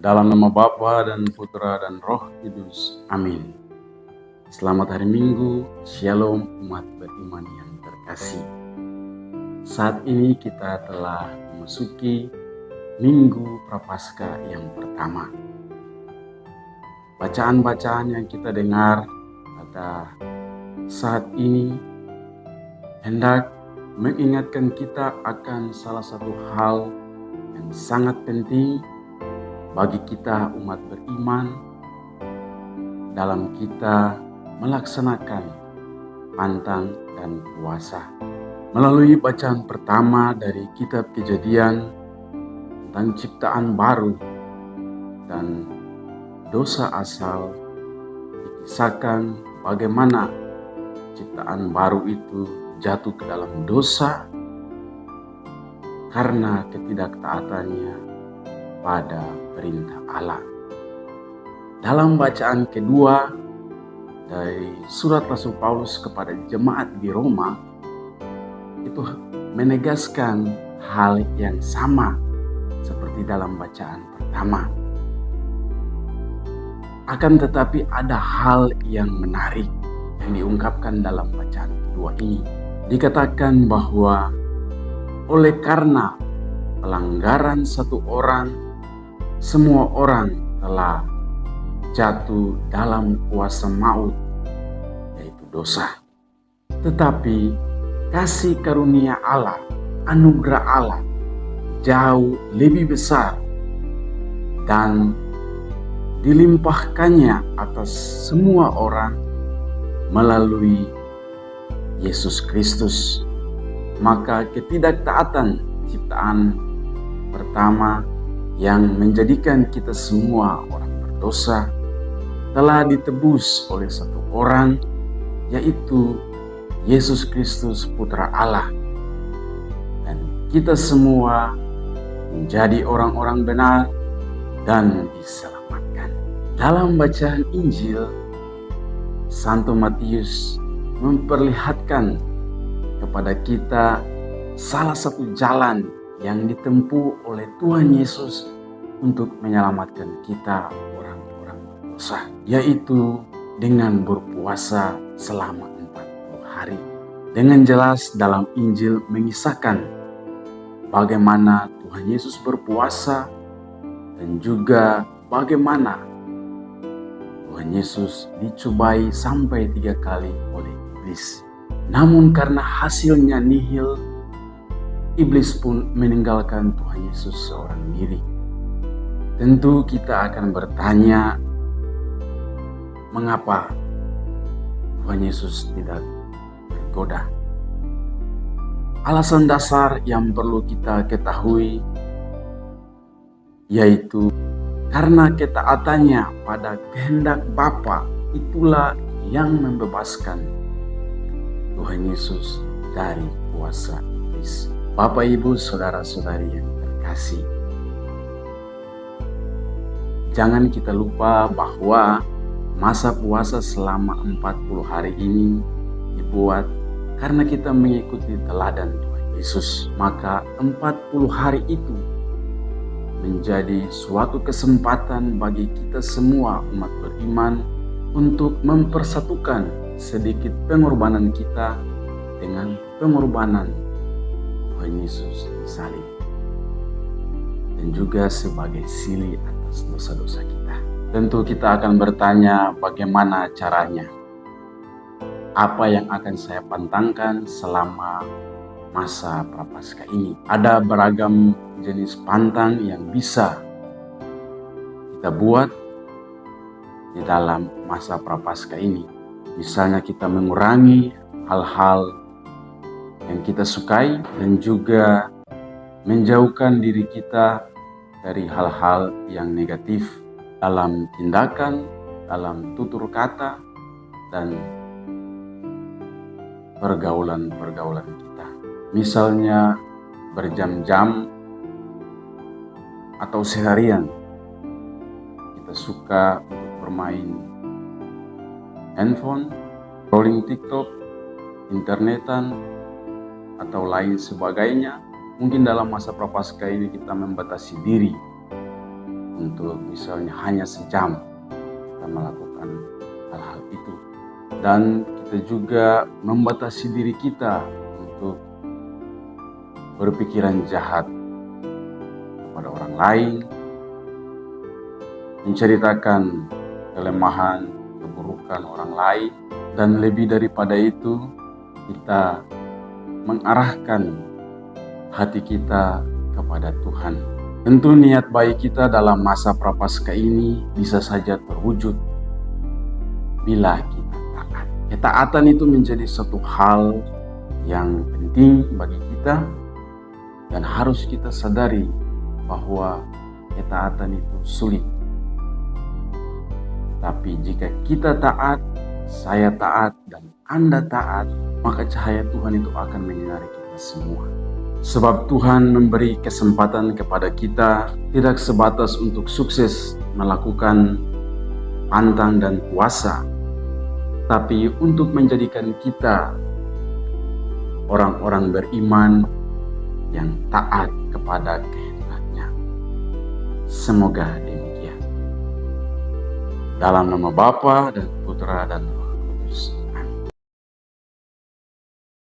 Dalam nama Bapa dan Putra dan Roh Kudus. Amin. Selamat hari Minggu, Shalom umat beriman yang terkasih. Saat ini kita telah memasuki Minggu Prapaskah yang pertama. Bacaan-bacaan yang kita dengar pada saat ini hendak mengingatkan kita akan salah satu hal yang sangat penting bagi kita umat beriman dalam kita melaksanakan pantang dan puasa. Melalui bacaan pertama dari kitab Kejadian tentang ciptaan baru dan dosa asal, dikisahkan bagaimana ciptaan baru itu jatuh ke dalam dosa karena ketidaktaatannya pada perintah Allah. Dalam bacaan kedua dari surat Rasul Paulus kepada jemaat di Roma, itu menegaskan hal yang sama seperti dalam bacaan pertama. Akan tetapi ada hal yang menarik yang diungkapkan dalam bacaan kedua ini. Dikatakan bahwa oleh karena pelanggaran satu orang, semua orang telah jatuh dalam kuasa maut, yaitu dosa. Tetapi kasih karunia Allah, anugerah Allah jauh lebih besar dan dilimpahkannya atas semua orang melalui Yesus Kristus. Maka ketidaktaatan ciptaan pertama yang menjadikan kita semua orang berdosa telah ditebus oleh satu orang, yaitu Yesus Kristus Putra Allah. Dan kita semua menjadi orang-orang benar dan diselamatkan. Dalam bacaan Injil, Santo Matius memperlihatkan kepada kita salah satu jalan yang ditempuh oleh Tuhan Yesus untuk menyelamatkan kita orang-orang berdosa, yaitu dengan berpuasa selama 40 hari. Dengan jelas dalam Injil mengisahkan bagaimana Tuhan Yesus berpuasa dan juga bagaimana Tuhan Yesus dicobai sampai 3 kali oleh iblis. Namun karena hasilnya nihil, iblis pun meninggalkan Tuhan Yesus seorang diri. Tentu kita akan bertanya, mengapa Tuhan Yesus tidak tergoda? Alasan dasar yang perlu kita ketahui yaitu karena ketaatannya pada kehendak Bapa itulah yang membebaskan Tuhan Yesus dari kuasa iblis. Bapak, Ibu, Saudara-saudari yang terkasih, jangan kita lupa bahwa masa puasa selama 40 hari ini dibuat karena kita mengikuti teladan Tuhan Yesus. Maka 40 hari itu menjadi suatu kesempatan bagi kita semua umat beriman untuk mempersatukan sedikit pengorbanan kita dengan pengorbanan Tuhan Yesus disalib, dan juga sebagai sili atas dosa-dosa kita. Tentu kita akan bertanya, bagaimana caranya? Apa yang akan saya pantangkan selama masa Prapaskah ini? Ada beragam jenis pantang yang bisa kita buat di dalam masa Prapaskah ini. Misalnya kita mengurangi hal-hal yang kita sukai dan juga menjauhkan diri kita dari hal-hal yang negatif dalam tindakan, dalam tutur kata, dan pergaulan-pergaulan kita. Misalnya berjam-jam atau seharian kita suka untuk bermain handphone, scrolling TikTok, internetan, atau lain sebagainya. Mungkin dalam masa Prapaskah ini kita membatasi diri untuk misalnya hanya sejam kita melakukan hal-hal itu. Dan kita juga membatasi diri kita untuk berpikiran jahat kepada orang lain, menceritakan kelemahan, keburukan orang lain, dan lebih daripada itu, kita mengarahkan hati kita kepada Tuhan. Tentu niat baik kita dalam masa Prapaskah ini bisa saja terwujud bila kita taat. Ketaatan itu menjadi satu hal yang penting bagi kita, dan harus kita sadari bahwa ketaatan itu sulit. Tapi jika kita taat, saya taat, dan Anda taat, maka cahaya Tuhan itu akan menyinari kita semua. Sebab Tuhan memberi kesempatan kepada kita tidak sebatas untuk sukses melakukan pantang dan puasa, tapi untuk menjadikan kita orang-orang beriman yang taat kepada kehendak-Nya. Semoga demikian. Dalam nama Bapa dan Putra dan Roh